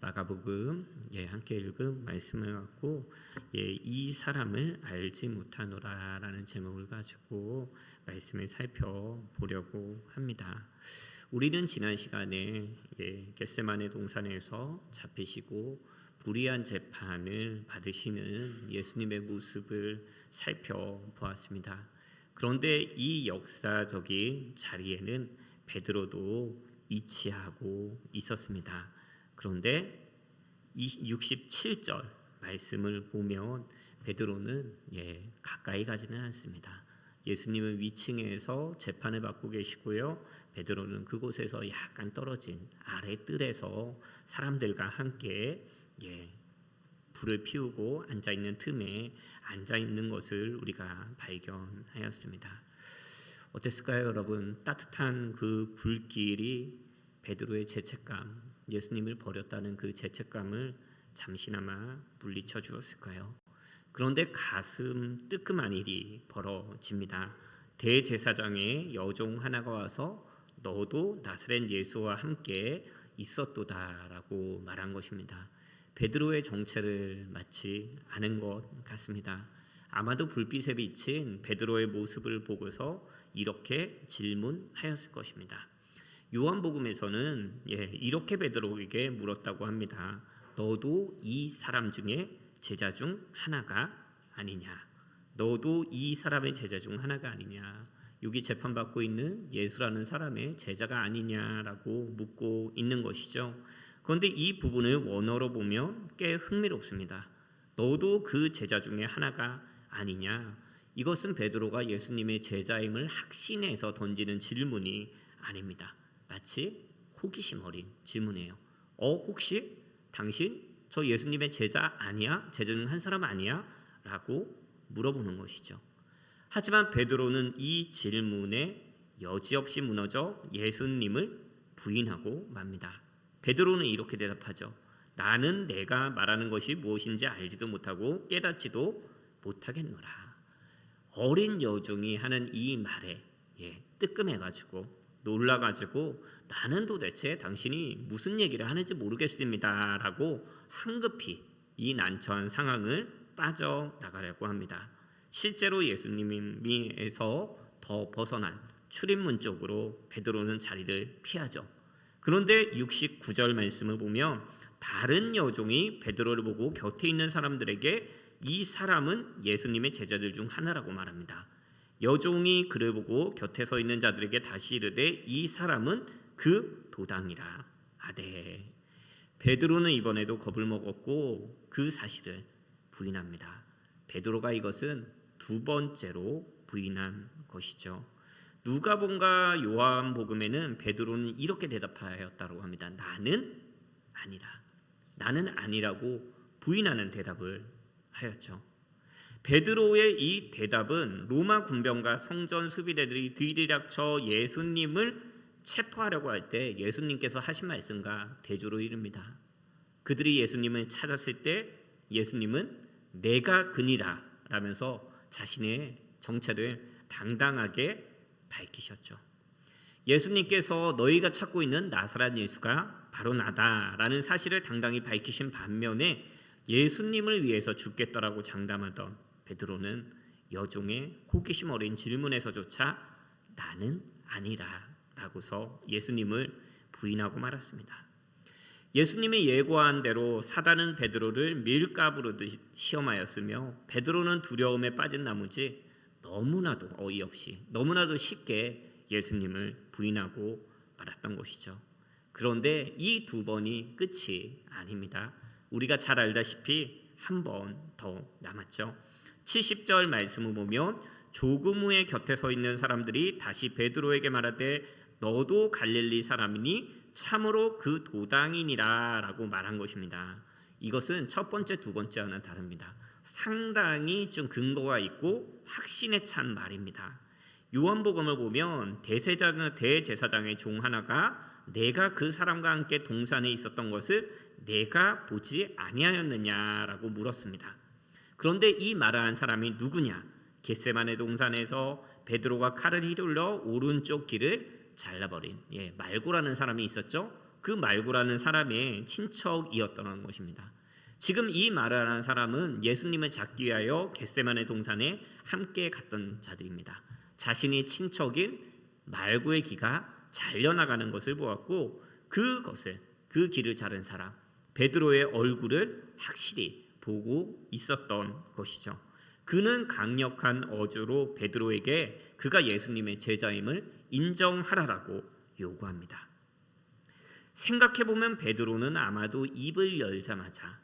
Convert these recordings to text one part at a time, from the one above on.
마가복음 함께 읽은 말씀을 갖고 이 사람을 알지 못하노라라는 제목을 가지고 말씀을 살펴보려고 합니다. 우리는 지난 시간에 겟세마네 동산에서 잡히시고 불의한 재판을 받으시는 예수님의 모습을 살펴보았습니다. 그런데 이 역사적인 자리에는 베드로도 위치하고 있었습니다. 그런데 67절 말씀을 보면 베드로는 가까이 가지는 않습니다. 예수님은 위층에서 재판을 받고 계시고요. 베드로는 그곳에서 약간 떨어진 아래 뜰에서 사람들과 함께 불을 피우고 앉아있는 틈에 앉아있는 것을 우리가 발견하였습니다. 어땠을까요, 여러분? 따뜻한 그 불길이 베드로의 죄책감, 예수님을 버렸다는 그 죄책감을 잠시나마 물리쳐 주었을까요? 그런데 가슴 뜨끔한 일이 벌어집니다. 대제사장의 여종 하나가 와서 너도 나사렛 예수와 함께 있었도다라고 말한 것입니다. 베드로의 정체를 맞지 않은 것 같습니다. 아마도 불빛에 비친 베드로의 모습을 보고서 이렇게 질문하였을 것입니다. 요한복음에서는 이렇게 베드로에게 물었다고 합니다. 너도 이 사람 중에 제자 중 하나가 아니냐? 너도 이 사람의 제자 중 하나가 아니냐? 여기 재판받고 있는 예수라는 사람의 제자가 아니냐라고 묻고 있는 것이죠. 그런데 이 부분을 원어로 보면 꽤 흥미롭습니다. 너도 그 제자 중에 하나가 아니냐? 이것은 베드로가 예수님의 제자임을 확신해서 던지는 질문이 아닙니다. 마치 호기심 어린 질문이에요. 혹시 당신 저 예수님의 제자 아니야? 제자 중 한 사람 아니야? 라고 물어보는 것이죠. 하지만 베드로는 이 질문에 여지없이 무너져 예수님을 부인하고 맙니다. 베드로는 이렇게 대답하죠. 나는 내가 말하는 것이 무엇인지 알지도 못하고 깨닫지도 못하겠노라. 어린 여종이 하는 이 말에 뜨끔해가지고 놀라가지고 나는 도대체 당신이 무슨 얘기를 하는지 모르겠습니다 라고 황급히 이 난처한 상황을 빠져나가려고 합니다. 실제로 예수님에서 더 벗어난 출입문 쪽으로 베드로는 자리를 피하죠. 그런데 69절 말씀을 보면 다른 여종이 베드로를 보고 곁에 있는 사람들에게 이 사람은 예수님의 제자들 중 하나라고 말합니다. 여종이 그를 보고 곁에 서 있는 자들에게 다시 이르되 이 사람은 그 도당이라 하되. 베드로는 이번에도 겁을 먹었고 그 사실을 부인합니다. 베드로가 이것은 두 번째로 부인한 것이죠. 누가복음과 요한복음에는 베드로는 이렇게 대답하였다고 합니다. 나는 아니라. 나는 아니라고 부인하는 대답을 하였죠. 베드로의 이 대답은 로마 군병과 성전 수비대들이 들이닥쳐 예수님을 체포하려고 할 때 예수님께서 하신 말씀과 대조로 이릅니다. 그들이 예수님을 찾았을 때 예수님은 내가 그니라 라면서 자신의 정체를 당당하게 밝히셨죠. 예수님께서 너희가 찾고 있는 나사렛 예수가 바로 나다라는 사실을 당당히 밝히신 반면에 예수님을 위해서 죽겠다라고 장담하던 베드로는 여종의 호기심 어린 질문에서조차 나는 아니라 라고서 예수님을 부인하고 말았습니다. 예수님이 예고한 대로 사단은 베드로를 밀가부로 시험하였으며 베드로는 두려움에 빠진 나머지 너무나도 어이없이 너무나도 쉽게 예수님을 부인하고 말았던 것이죠. 그런데 이 두 번이 끝이 아닙니다. 우리가 잘 알다시피 한 번 더 남았죠. 70절 말씀을 보면 조금 후에 곁에 서 있는 사람들이 다시 베드로에게 말하되 너도 갈릴리 사람이니 참으로 그 도당이니라 라고 말한 것입니다. 이것은 첫 번째 두 번째와는 다릅니다. 상당히 좀 근거가 있고 확신에 찬 말입니다. 요한복음을 보면 대제사장의 종 하나가 내가 그 사람과 함께 동산에 있었던 것을 내가 보지 아니하였느냐라고 물었습니다. 그런데 이 말을 한 사람이 누구냐? 겟세마네 동산에서 베드로가 칼을 휘둘러 오른쪽 귀를 잘라버린 말고라는 사람이 있었죠. 그 말고라는 사람의 친척이었다는 것입니다. 지금 이 말을 하는 사람은 예수님을 잡기 위하여 겟세마네 동산에 함께 갔던 자들입니다. 자신의 친척인 말고의 귀가 잘려나가는 것을 보았고 그 길을 자른 사람 베드로의 얼굴을 확실히 보고 있었던 것이죠. 그는 강력한 어조로 베드로에게 그가 예수님의 제자임을 인정하라라고 요구합니다. 생각해보면 베드로는 아마도 입을 열자마자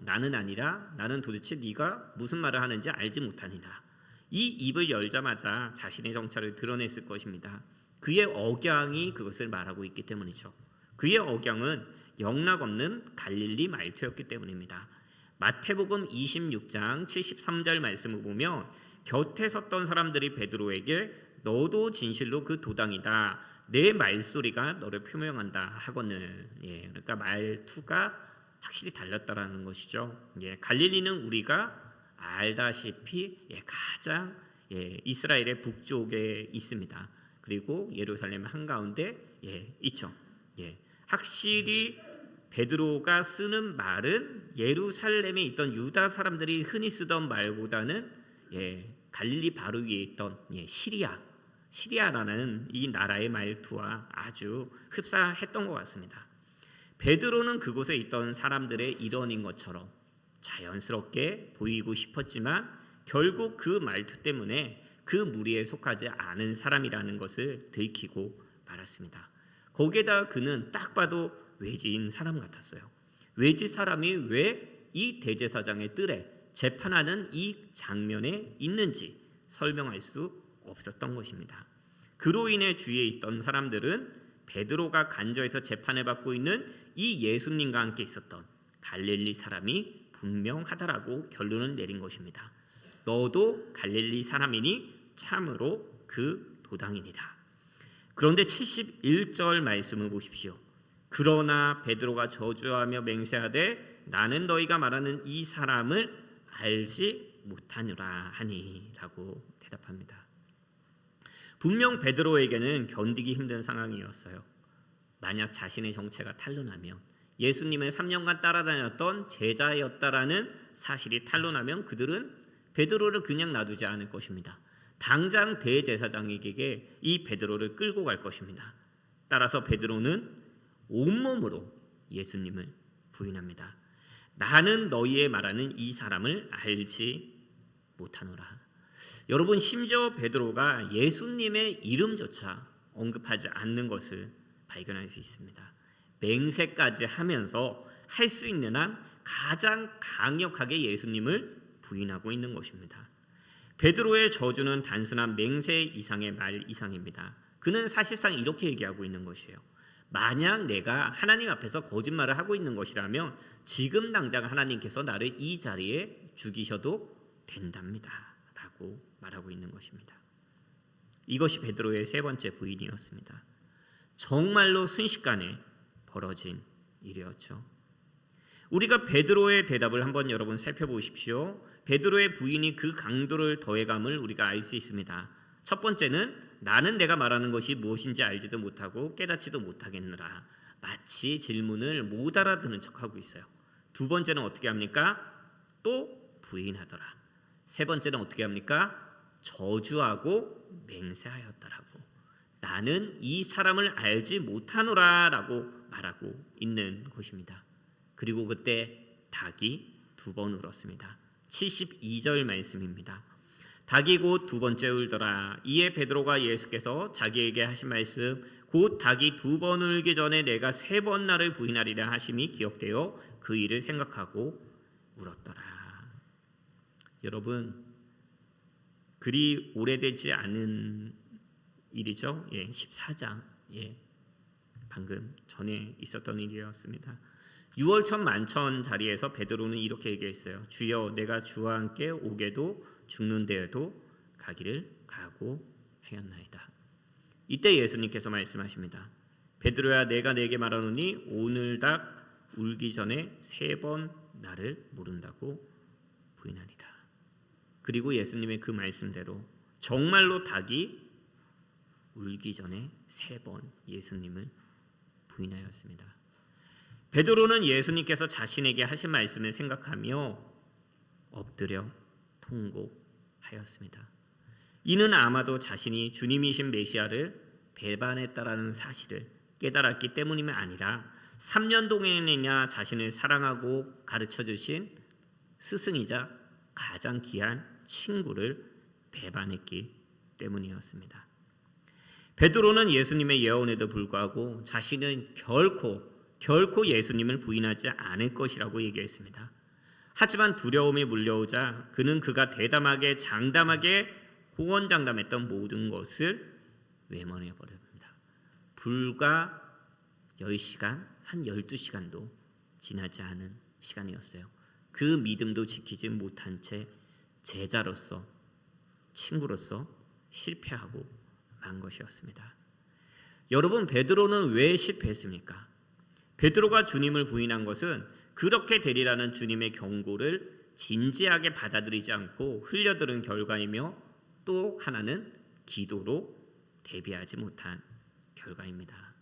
나는 아니라 나는 도대체 네가 무슨 말을 하는지 알지 못하니라. 이 입을 열자마자 자신의 정체를 드러냈을 것입니다. 그의 억양이 그것을 말하고 있기 때문이죠. 그의 억양은 영락없는 갈릴리 말투였기 때문입니다. 마태복음 26장 73절 말씀을 보면 곁에 섰던 사람들이 베드로에게 너도 진실로 그 도당이다. 내 말소리가 너를 표명한다 하거늘. 그러니까 말투가 확실히 달랐다라는 것이죠. 갈릴리는 우리가 알다시피 가장 이스라엘의 북쪽에 있습니다. 그리고 예루살렘 한가운데 있죠. 확실히 베드로가 쓰는 말은 예루살렘에 있던 유다 사람들이 흔히 쓰던 말보다는 갈릴리 바로 위에 있던 시리아라는 이 나라의 말투와 아주 흡사했던 것 같습니다. 베드로는 그곳에 있던 사람들의 일원인 것처럼 자연스럽게 보이고 싶었지만 결국 그 말투 때문에 그 무리에 속하지 않은 사람이라는 것을 들키고 말았습니다. 거기에다 그는 딱 봐도 외지인 사람 같았어요. 외지 사람이 왜 이 대제사장의 뜰에 재판하는 이 장면에 있는지 설명할 수 없었던 것입니다. 그로 인해 주위에 있던 사람들은 베드로가 간저에서 재판을 받고 있는 이 예수님과 함께 있었던 갈릴리 사람이 분명하다라고 결론을 내린 것입니다. 너도 갈릴리 사람이니 참으로 그 도당이니라. 그런데 71절 말씀을 보십시오. 그러나 베드로가 저주하며 맹세하되 나는 너희가 말하는 이 사람을 알지 못하노라 하니라고 대답합니다. 분명 베드로에게는 견디기 힘든 상황이었어요. 만약 자신의 정체가 탄로나면 예수님을 3년간 따라다녔던 제자였다라는 사실이 탄로나면 그들은 베드로를 그냥 놔두지 않을 것입니다. 당장 대제사장에게 이 베드로를 끌고 갈 것입니다. 따라서 베드로는 온몸으로 예수님을 부인합니다. 나는 너희의 말하는 이 사람을 알지 못하노라. 여러분, 심지어 베드로가 예수님의 이름조차 언급하지 않는 것을 발견할 수 있습니다. 맹세까지 하면서 할 수 있는 한 가장 강력하게 예수님을 부인하고 있는 것입니다. 베드로의 저주는 단순한 맹세 이상의 말 이상입니다. 그는 사실상 이렇게 얘기하고 있는 것이에요. 만약 내가 하나님 앞에서 거짓말을 하고 있는 것이라면 지금 당장 하나님께서 나를 이 자리에 죽이셔도 된답니다 라고 말하고 있는 것입니다. 이것이 베드로의 세 번째 부인이었습니다. 정말로 순식간에 벌어진 일이었죠. 우리가 베드로의 대답을 한번 여러분 살펴보십시오. 베드로의 부인이 그 강도를 더해감을 우리가 알 수 있습니다. 첫 번째는 나는 내가 말하는 것이 무엇인지 알지도 못하고 깨닫지도 못하겠느라. 마치 질문을 못 알아듣는 척하고 있어요. 두 번째는 어떻게 합니까? 또 부인하더라. 세 번째는 어떻게 합니까? 저주하고 맹세하였다라고. 나는 이 사람을 알지 못하노라 라고 말하고 있는 것입니다. 그리고 그때 닭이 두 번 울었습니다. 72절 말씀입니다. 닭이 곧 두 번째 울더라. 이에 베드로가 예수께서 자기에게 하신 말씀 곧 닭이 두 번 울기 전에 내가 세 번 나를 부인하리라 하심이 기억되어 그 일을 생각하고 울었더라. 여러분, 그리 오래되지 않은 일이죠. 14장 방금 전에 있었던 일이었습니다. 6월천 만천 자리에서 베드로는 이렇게 얘기했어요. 주여, 내가 주와 함께 오게도 죽는 데에도 가기를 각오하였나이다. 이때 예수님께서 말씀하십니다. 베드로야, 내가 내게 말하노니 오늘 닭 울기 전에 세 번 나를 모른다고 부인하리라. 그리고 예수님의 그 말씀대로 정말로 닭이 울기 전에 세 번 예수님을 부인하였습니다. 베드로는 예수님께서 자신에게 하신 말씀을 생각하며 엎드려 통곡하였습니다. 이는 아마도 자신이 주님이신 메시아를 배반했다라는 사실을 깨달았기 때문이 아니라 3년 동안이나 자신을 사랑하고 가르쳐 주신 스승이자 가장 귀한 친구를 배반했기 때문이었습니다. 베드로는 예수님의 예언에도 불구하고 자신은 결코 예수님을 부인하지 않을 것이라고 얘기했습니다. 하지만 두려움이 물려오자 그는 그가 대담하게 장담하게 호언장담했던 모든 것을 외면해 버립니다. 불과 10시간, 한 12시간도 지나지 않은 시간이었어요. 그 믿음도 지키지 못한 채 제자로서, 친구로서 실패하고 만 것이었습니다. 여러분, 베드로는 왜 실패했습니까? 베드로가 주님을 부인한 것은 그렇게 되리라는 주님의 경고를 진지하게 받아들이지 않고 흘려들은 결과이며, 또 하나는 기도로 대비하지 못한 결과입니다.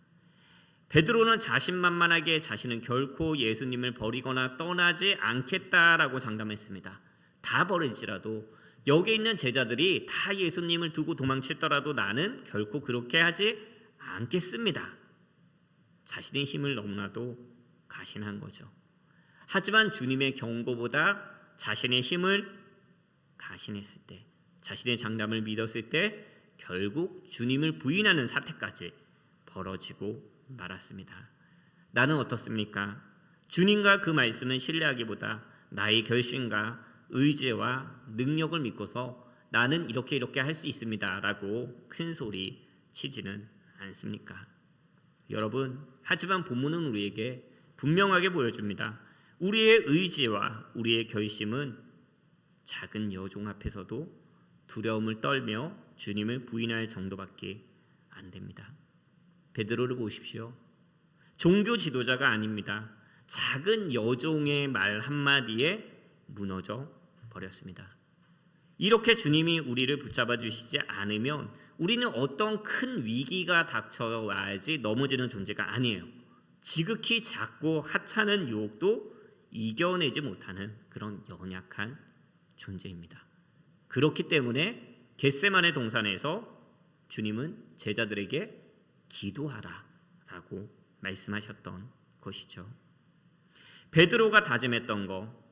베드로는 자신만만하게 자신은 결코 예수님을 버리거나 떠나지 않겠다라고 장담했습니다. 다 버릴지라도, 여기 있는 제자들이 다 예수님을 두고 도망치더라도 나는 결코 그렇게 하지 않겠습니다. 자신의 힘을 너무나도 가신한 거죠. 하지만 주님의 경고보다 자신의 힘을 가신했을 때, 자신의 장담을 믿었을 때 결국 주님을 부인하는 사태까지 벌어지고 말았습니다. 나는 어떻습니까? 주님과 그 말씀은 신뢰하기보다 나의 결심과 의지와 능력을 믿고서 나는 이렇게 할 수 있습니다 라고 큰 소리 치지는 않습니까? 여러분, 하지만 본문은 우리에게 분명하게 보여줍니다. 우리의 의지와 우리의 결심은 작은 여종 앞에서도 두려움을 떨며 주님을 부인할 정도밖에 안 됩니다. 베드로를 보십시오. 종교 지도자가 아닙니다. 작은 여종의 말 한마디에 무너져 버렸습니다. 이렇게 주님이 우리를 붙잡아 주시지 않으면 우리는 어떤 큰 위기가 닥쳐와야지 넘어지는 존재가 아니에요. 지극히 작고 하찮은 유혹도 이겨내지 못하는 그런 연약한 존재입니다. 그렇기 때문에 겟세마네 동산에서 주님은 제자들에게 기도하라 라고 말씀하셨던 것이죠. 베드로가 다짐했던 거,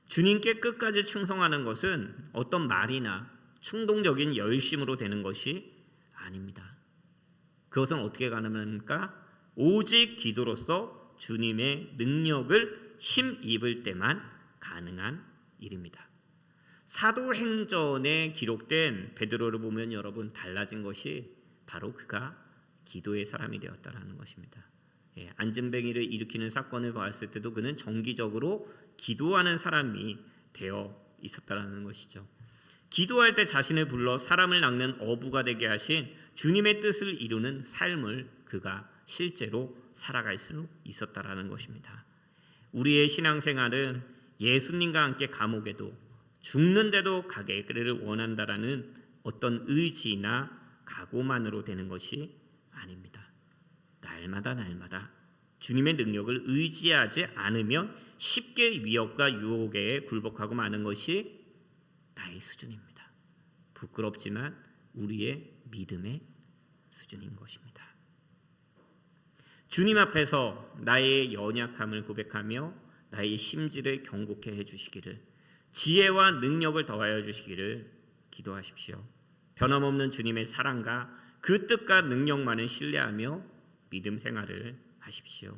주님께 끝까지 충성하는 것은 어떤 말이나 충동적인 열심으로 되는 것이 아닙니다. 그것은 어떻게 가능합니까? 오직 기도로서 주님의 능력을 힘입을 때만 가능한 일입니다. 사도행전에 기록된 베드로를 보면 여러분, 달라진 것이 바로 그가 기도의 사람이 되었다라는 것입니다. 안진뱅이를 일으키는 사건을 봤을 때도 그는 정기적으로 기도하는 사람이 되어 있었다라는 것이죠. 기도할 때 자신을 불러 사람을 낚는 어부가 되게 하신 주님의 뜻을 이루는 삶을 그가 실제로 살아갈 수 있었다라는 것입니다. 우리의 신앙생활은 예수님과 함께 감옥에도 죽는데도 가기를 원한다라는 어떤 의지나 각오만으로 되는 것이 아닙니다. 날마다 주님의 능력을 의지하지 않으면 쉽게 위협과 유혹에 굴복하고 마는 것이 나의 수준입니다. 부끄럽지만 우리의 믿음의 수준인 것입니다. 주님 앞에서 나의 연약함을 고백하며 나의 심지를 경고케 해주시기를, 지혜와 능력을 더하여 주시기를 기도하십시오. 변함없는 주님의 사랑과 그 뜻과 능력만을 신뢰하며 믿음 생활을 하십시오.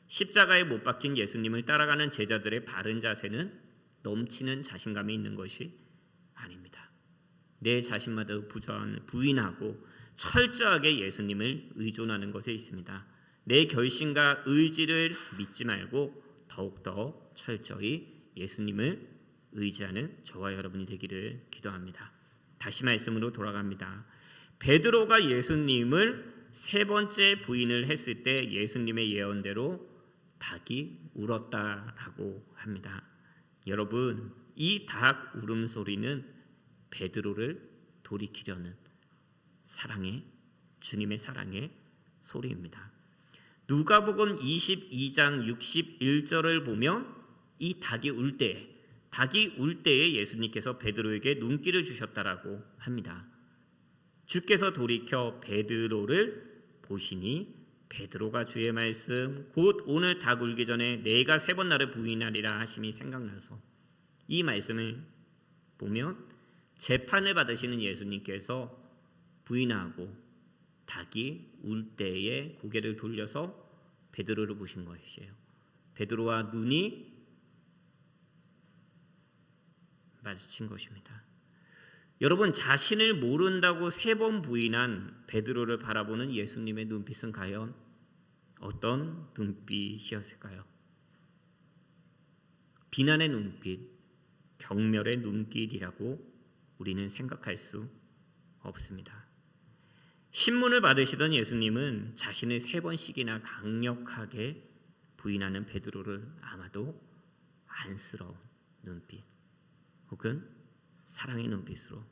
십자가에 못 박힌 예수님을 따라가는 제자들의 바른 자세는 넘치는 자신감이 있는 것이 아닙니다. 내 자신마다 부인하고 철저하게 예수님을 의존하는 것에 있습니다. 내 결심과 의지를 믿지 말고 더욱더 철저히 예수님을 의지하는 저와 여러분이 되기를 기도합니다. 다시 말씀으로 돌아갑니다. 베드로가 예수님을 세 번째 부인을 했을 때 예수님의 예언대로 닭이 울었다라고 합니다. 여러분, 이 닭 울음소리는 베드로를 돌이키려는 주님의 사랑의 소리입니다. 누가복음 22장 61절을 보면 이 닭이 울 때에 예수님께서 베드로에게 눈길을 주셨다라고 합니다. 주께서 돌이켜 베드로를 보시니 베드로가 주의 말씀 곧 오늘 닭 울기 전에 내가 3번 나를 부인하리라 하심이 생각나서 이 말씀을 보면 재판을 받으시는 예수님께서 부인하고 닭이 울 때에 고개를 돌려서 베드로를 보신 것이에요. 베드로와 눈이 마주친 것입니다. 여러분, 자신을 모른다고 3번 부인한 베드로를 바라보는 예수님의 눈빛은 과연 어떤 눈빛이었을까요? 비난의 눈빛, 경멸의 눈길이라고 우리는 생각할 수 없습니다. 신문을 받으시던 예수님은 자신을 3번씩이나 강력하게 부인하는 베드로를 아마도 안쓰러운 눈빛 혹은 사랑의 눈빛으로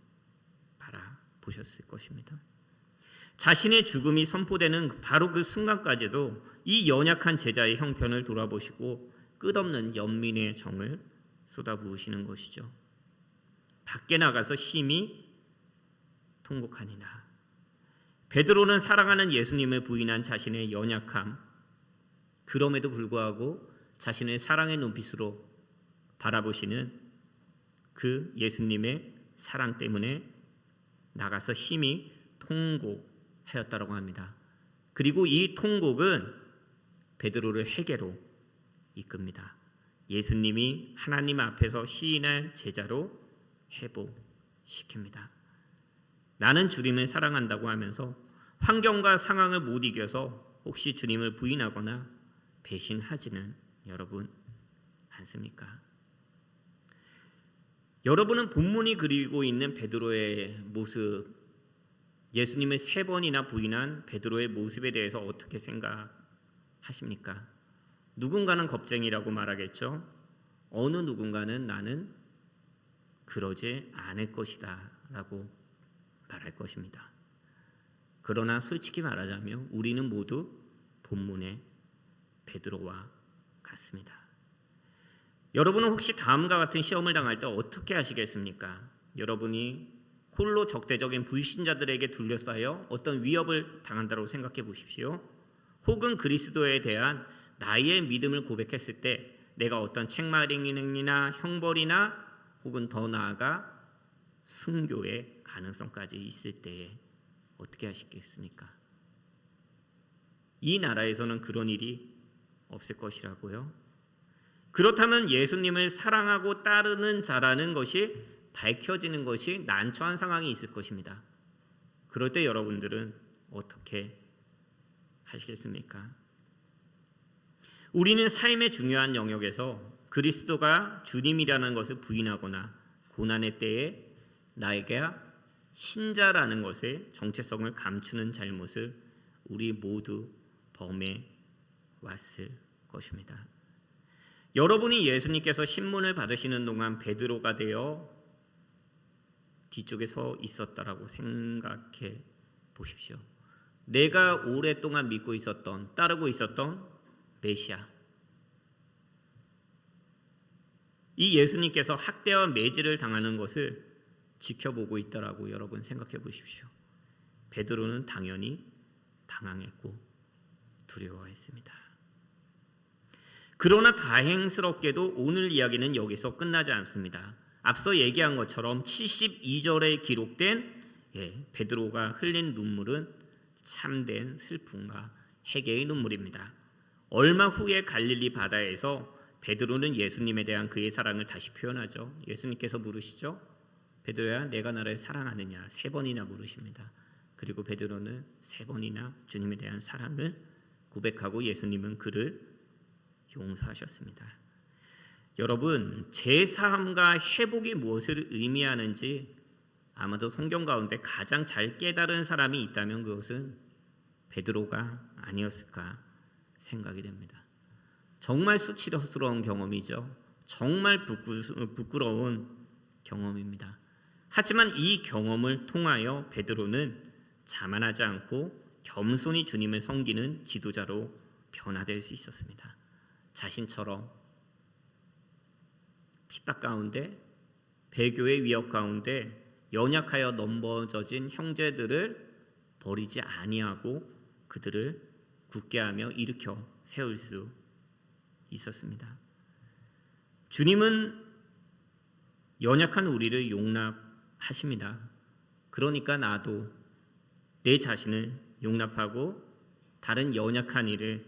바라보셨을 것입니다. 자신의 죽음이 선포되는 바로 그 순간까지도 이 연약한 제자의 형편을 돌아보시고 끝없는 연민의 정을 쏟아부으시는 것이죠. 밖에 나가서 심히 통곡하니라. 베드로는 사랑하는 예수님을 부인한 자신의 연약함, 그럼에도 불구하고 자신의 사랑의 눈빛으로 바라보시는 그 예수님의 사랑 때문에 나가서 심히 통곡하였다고 합니다. 그리고 이 통곡은 베드로를 회개로 이끕니다. 예수님이 하나님 앞에서 시인할 제자로 회복시킵니다. 나는 주님을 사랑한다고 하면서 환경과 상황을 못 이겨서 혹시 주님을 부인하거나 배신하지는 여러분 않습니까? 여러분은 본문이 그리고 있는 베드로의 모습, 예수님을 3번이나 부인한 베드로의 모습에 대해서 어떻게 생각하십니까? 누군가는 겁쟁이라고 말하겠죠. 어느 누군가는 나는 그러지 않을 것이다 라고 말할 것입니다. 그러나 솔직히 말하자면 우리는 모두 본문의 베드로와 같습니다. 여러분은 혹시 다음과 같은 시험을 당할 때 어떻게 하시겠습니까? 여러분이 홀로 적대적인 불신자들에게 둘러싸여 어떤 위협을 당한다고 생각해 보십시오. 혹은 그리스도에 대한 나의 믿음을 고백했을 때 내가 어떤 책망이나 형벌이나 혹은 더 나아가 순교의 가능성까지 있을 때에 어떻게 하시겠습니까? 이 나라에서는 그런 일이 없을 것이라고요. 그렇다면 예수님을 사랑하고 따르는 자라는 것이 밝혀지는 것이 난처한 상황이 있을 것입니다. 그럴 때 여러분들은 어떻게 하시겠습니까? 우리는 삶의 중요한 영역에서 그리스도가 주님이라는 것을 부인하거나 고난의 때에 나에게 신자라는 것의 정체성을 감추는 잘못을 우리 모두 범해 왔을 것입니다. 여러분이 예수님께서 신문을 받으시는 동안 베드로가 되어 뒤쪽에 서 있었다라고 생각해 보십시오. 내가 오랫동안 믿고 있었던, 따르고 있었던 메시아, 이 예수님께서 학대와 매질을 당하는 것을 지켜보고 있다라고 여러분 생각해 보십시오. 베드로는 당연히 당황했고 두려워했습니다. 그러나 다행스럽게도 오늘 이야기는 여기서 끝나지 않습니다. 앞서 얘기한 것처럼 72절에 기록된 베드로가 흘린 눈물은 참된 슬픔과 회개의 눈물입니다. 얼마 후에 갈릴리 바다에서 베드로는 예수님에 대한 그의 사랑을 다시 표현하죠. 예수님께서 물으시죠. 베드로야, 내가 나를 사랑하느냐? 3번이나 물으십니다. 그리고 베드로는 3번이나 주님에 대한 사랑을 고백하고 예수님은 그를 용서하셨습니다. 여러분, 제사함과 회복이 무엇을 의미하는지 아마도 성경 가운데 가장 잘 깨달은 사람이 있다면 그것은 베드로가 아니었을까 생각이 됩니다. 정말 수치스러운 경험이죠. 정말 부끄러운 경험입니다. 하지만 이 경험을 통하여 베드로는 자만하지 않고 겸손히 주님을 섬기는 지도자로 변화될 수 있었습니다. 자신처럼 핍박 가운데, 배교의 위협 가운데 연약하여 넘어져진 형제들을 버리지 아니하고 그들을 굳게 하며 일으켜 세울 수 있었습니다. 주님은 연약한 우리를 용납하십니다. 그러니까 나도 내 자신을 용납하고 다른 연약한 이를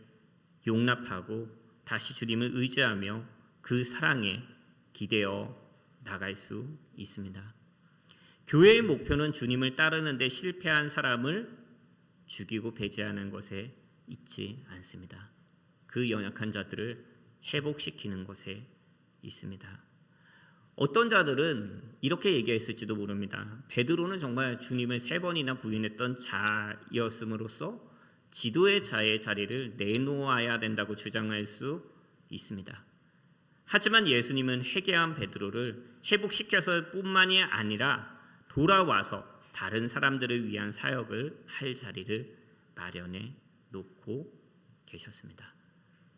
용납하고 다시 주님을 의지하며 그 사랑에 기대어 나갈 수 있습니다. 교회의 목표는 주님을 따르는 데 실패한 사람을 죽이고 배제하는 것에 있지 않습니다. 그 연약한 자들을 회복시키는 것에 있습니다. 어떤 자들은 이렇게 얘기했을지도 모릅니다. 베드로는 정말 주님을 3번이나 부인했던 자였음으로써 지도의 자의 자리를 내놓아야 된다고 주장할 수 있습니다. 하지만 예수님은 회개한 베드로를 회복시켜서 뿐만이 아니라 돌아와서 다른 사람들을 위한 사역을 할 자리를 마련해 놓고 계셨습니다.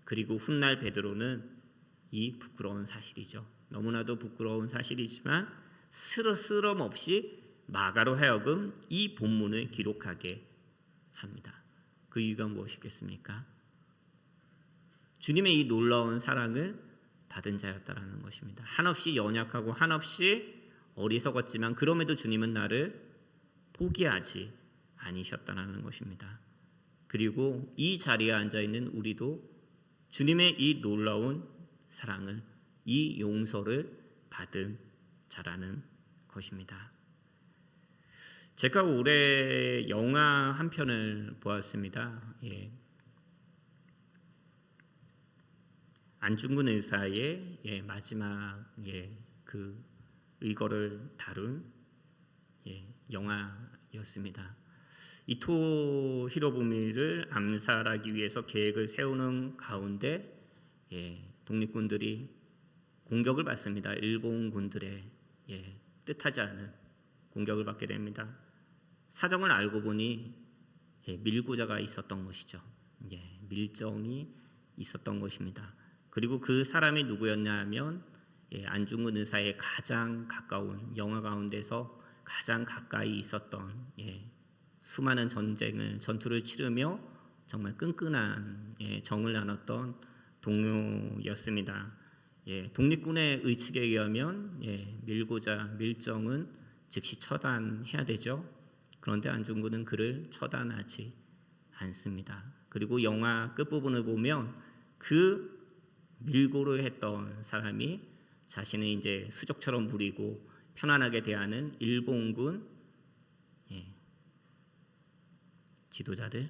그리고 훗날 베드로는 이 부끄러운 사실이죠. 너무나도 부끄러운 사실이지만 스스럼없이 마가로 하여금 이 본문을 기록하게 합니다. 그 이유가 무엇이겠습니까? 주님의 이 놀라운 사랑을 받은 자였다라는 것입니다. 한없이 연약하고 한없이 어리석었지만 그럼에도 주님은 나를 포기하지 않으셨다라는 것입니다. 그리고 이 자리에 앉아있는 우리도 주님의 이 놀라운 사랑을, 이 용서를 받은 자라는 것입니다. 제가 올해 영화 한 편을 보았습니다. 안중근 의사의 마지막 그 의거를 다룬 영화였습니다. 이토 히로부미를 암살하기 위해서 계획을 세우는 가운데 독립군들이 공격을 받습니다. 일본군들의 뜻하지 않은 공격을 받게 됩니다. 사정을 알고 보니 밀고자가 있었던 것이죠. 밀정이 있었던 것입니다. 그리고 그 사람이 누구였냐 하면 안중근 의사의 가장 가까운, 영화 가운데서 가장 가까이 있었던 수많은 전투를 치르며 정말 끈끈한 정을 나눴던 동료였습니다. 독립군의 의측에 의하면 밀정은 즉시 처단해야 되죠. 그런데 안중근은 그를 처단하지 않습니다. 그리고 영화 끝부분을 보면 그 밀고를 했던 사람이 자신을 이제 수족처럼 부리고 편안하게 대하는 일본군 지도자를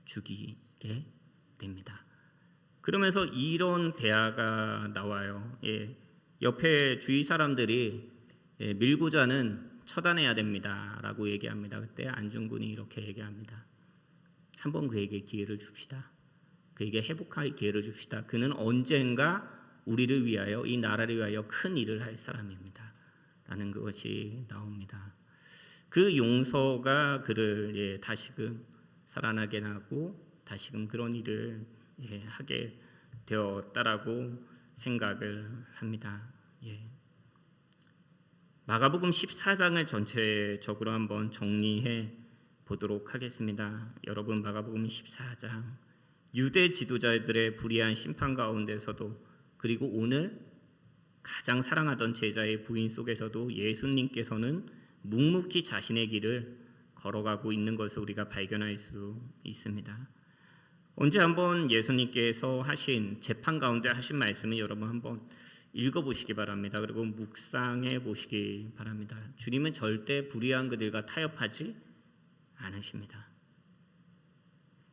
죽이게 됩니다. 그러면서 이런 대화가 나와요. 옆에 주위 사람들이 밀고자는 처단해야 됩니다 라고 얘기합니다. 그때 안중근이 이렇게 얘기합니다. 한번 그에게 기회를 줍시다. 그에게 회복할 기회를 줍시다. 그는 언젠가 우리를 위하여, 이 나라를 위하여 큰 일을 할 사람입니다 라는 것이 나옵니다. 그 용서가 그를 다시금 살아나게 하고 다시금 그런 일을 하게 되었다라고 생각을 합니다. 마가복음 14장을 전체적으로 한번 정리해 보도록 하겠습니다. 여러분, 마가복음 14장, 유대 지도자들의 불의한 심판 가운데서도, 그리고 오늘 가장 사랑하던 제자의 부인 속에서도 예수님께서는 묵묵히 자신의 길을 걸어가고 있는 것을 우리가 발견할 수 있습니다. 언제 한번 예수님께서 하신 재판 가운데 하신 말씀을 여러분 한번 읽어보시기 바랍니다. 그리고 묵상해 보시기 바랍니다. 주님은 절대 불의한 그들과 타협하지 않으십니다.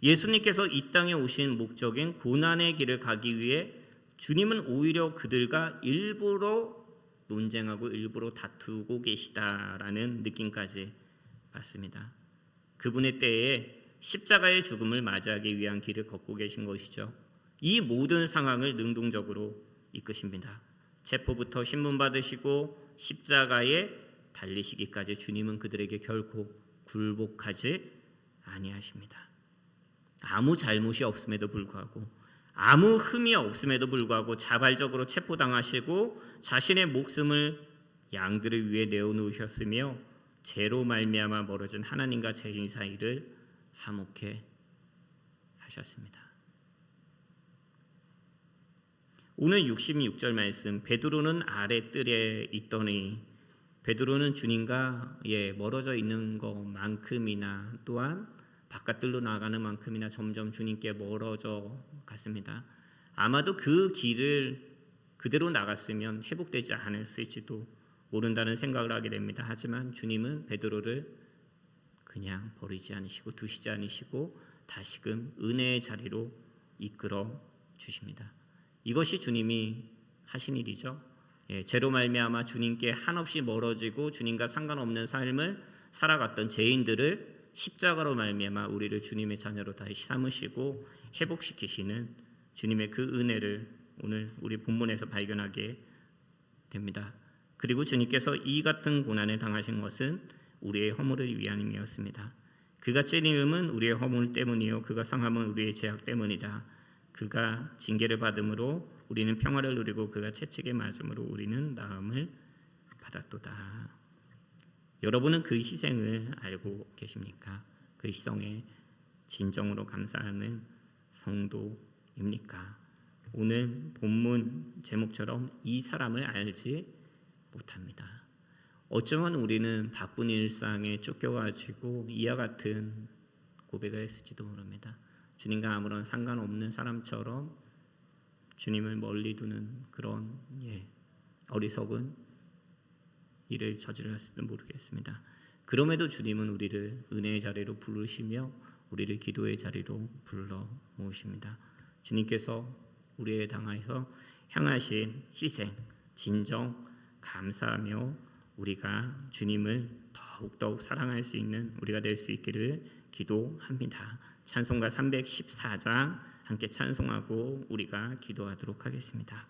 예수님께서 이 땅에 오신 목적인 고난의 길을 가기 위해 주님은 오히려 그들과 일부러 논쟁하고 일부러 다투고 계시다라는 느낌까지 받습니다. 그분의 때에 십자가의 죽음을 맞이하기 위한 길을 걷고 계신 것이죠. 이 모든 상황을 능동적으로 이끄십니다. 체포부터 신문 받으시고 십자가에 달리시기까지 주님은 그들에게 결코 굴복하지 아니하십니다. 아무 잘못이 없음에도 불구하고 아무 흠이 없음에도 불구하고 자발적으로 체포당하시고 자신의 목숨을 양들을 위해 내어놓으셨으며 죄로 말미암아 멀어진 하나님과 죄인 사이를 화목해 하셨습니다. 오늘 66절 말씀, 베드로는 아래 뜰에 있더니, 베드로는 주님과 멀어져 있는 것만큼이나 또한 바깥들로 나가는 만큼이나 점점 주님께 멀어져 갔습니다. 아마도 그 길을 그대로 나갔으면 회복되지 않았을지도 모른다는 생각을 하게 됩니다. 하지만 주님은 베드로를 그냥 버리지 않으시고 두시지 않으시고 다시금 은혜의 자리로 이끌어 주십니다. 이것이 주님이 하신 일이죠. 죄로 말미암아 주님께 한없이 멀어지고 주님과 상관없는 삶을 살아갔던 죄인들을 십자가로 말미암아 우리를 주님의 자녀로 다시 삼으시고 회복시키시는 주님의 그 은혜를 오늘 우리 본문에서 발견하게 됩니다. 그리고 주님께서 이 같은 고난을 당하신 것은 우리의 허물을 위함이었습니다. 그가 찔림은 우리의 허물 때문이요 그가 상함은 우리의 죄악 때문이다. 그가 징계를 받음으로 우리는 평화를 누리고 그가 채찍에 맞음으로 우리는 나음을 받았도다. 여러분은 그 희생을 알고 계십니까? 그 희생에 진정으로 감사하는 성도입니까? 오늘 본문 제목처럼 이 사람을 알지 못합니다. 어쩌면 우리는 바쁜 일상에 쫓겨가지고 이와 같은 고백을 했을지도 모릅니다. 주님과 아무런 상관없는 사람처럼 주님을 멀리 두는 그런 어리석은 일을 저질렀을지도 모르겠습니다. 그럼에도 주님은 우리를 은혜의 자리로 부르시며 우리를 기도의 자리로 불러 모으십니다. 주님께서 우리에 당하여서 향하신 희생, 진정 감사하며 우리가 주님을 더욱더욱 사랑할 수 있는 우리가 될 수 있기를 기도합니다. 찬송가 314장 함께 찬송하고 우리가 기도하도록 하겠습니다.